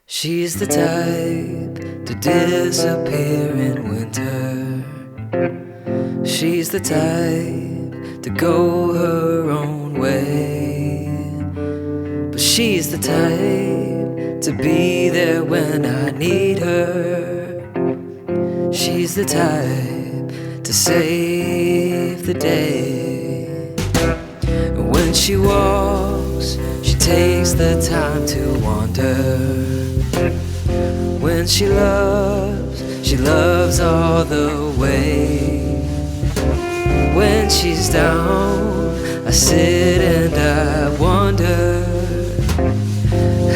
She's the type to disappear in winter. She's the type to go her own way. But she's the type to be there when I need her. She's the type to save the day. When she walks, she takes the time to wander. When she loves all the way. When she's down, I sit and I wonder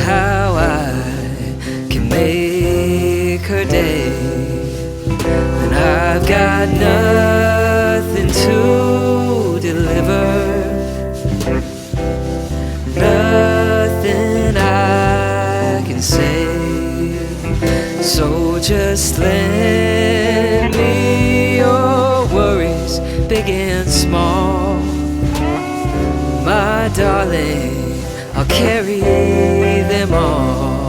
how I can make her day. When I've got nothing to deliver, nothing I can say. So just lend me your worries, big and small. My darling, I'll carry them all.